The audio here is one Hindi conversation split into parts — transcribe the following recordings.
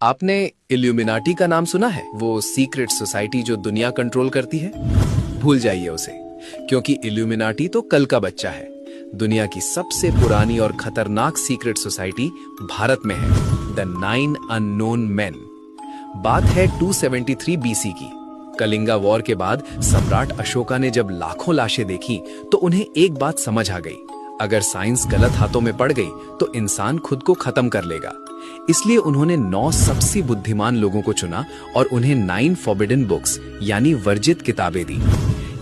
आपने इल्यूमिनाटी का नाम सुना है? वो सीक्रेट सोसाइटी जो दुनिया कंट्रोल करती है। भूल जाइए उसे, क्योंकि इल्यूमिनाटी तो कल का बच्चा है। दुनिया की सबसे पुरानी और खतरनाक सीक्रेट सोसाइटी भारत में है, द 9 अननोन मेन। बात है 273 बीसी की। कलिंगा वॉर के बाद सम्राट अशोका ने जब लाखों लाशें देखी तो उन्हें एक बात समझ आ गई, अगर साइंस गलत हाथों में पड़ गई तो इंसान खुद को खत्म कर लेगा। इसलिए उन्होंने 9 सबसे बुद्धिमान लोगों को चुना और उन्हें 9 फॉरबिडन बुक्स यानी वर्जित किताबें दी।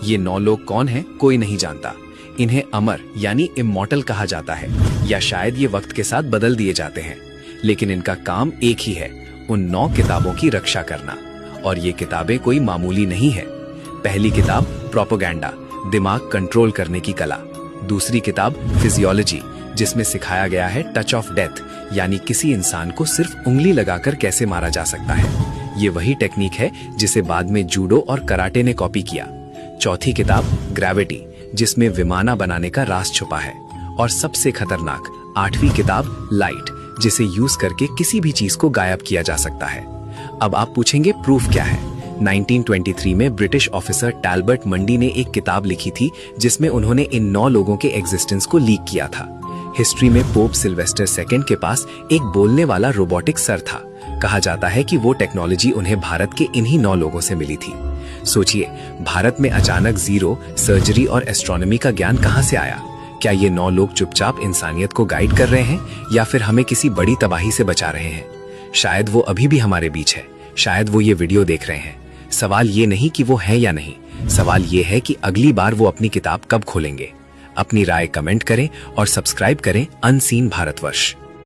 ये 9 लोग कौन हैं कोई नहीं जानता। इन्हें अमर यानी इमॉर्टल कहा जाता है, या शायद ये वक्त के साथ बदल दिए जाते हैं, लेकिन इनका काम एक ही है, उन 9 किताबों की रक्षा करना। और ये किताबें कोई मामूली नहीं है। पहली किताब प्रोपेगेंडा, दिमाग कंट्रोल करने की कला। दूसरी किताब फिजियोलॉजी, जिसमें सिखाया गया है टच ऑफ डेथ, यानी किसी इंसान को सिर्फ उंगली लगाकर कैसे मारा जा सकता है। ये वही टेक्निक है जिसे बाद में जूडो और कराटे ने कॉपी किया। चौथी किताब ग्रेविटी, जिसमें विमाना बनाने का राज छुपा है। और सबसे खतरनाक 8वीं किताब लाइट, जिसे यूज करके किसी भी चीज को गायब किया जा सकता है। अब आप पूछेंगे प्रूफ क्या है? 1923 में ब्रिटिश ऑफिसर टैलबर्ट मंडी ने एक किताब लिखी थी जिसमें उन्होंने इन 9 लोगों के एग्जिस्टेंस को लीक किया था। हिस्ट्री में पोप सिल्वेस्टर सेकंड के पास एक बोलने वाला रोबोटिक सर था। कहा जाता है कि वो टेक्नोलॉजी उन्हें भारत के इन्हीं 9 लोगों से मिली थी। सोचिए, भारत में अचानक जीरो, सर्जरी और एस्ट्रोनॉमी का ज्ञान कहां से आया? क्या ये 9 लोग चुपचाप इंसानियत को गाइड कर रहे हैं, या फिर हमें किसी बड़ी तबाही से बचा रहे हैं? शायद वो अभी भी हमारे बीच है, शायद वो ये वीडियो देख रहे हैं। सवाल ये नहीं कि वो है या नहीं, सवाल ये है कि अगली बार वो अपनी किताब कब खोलेंगे। अपनी राय कमेंट करें और सब्सक्राइब करें अनसीन भारतवर्ष।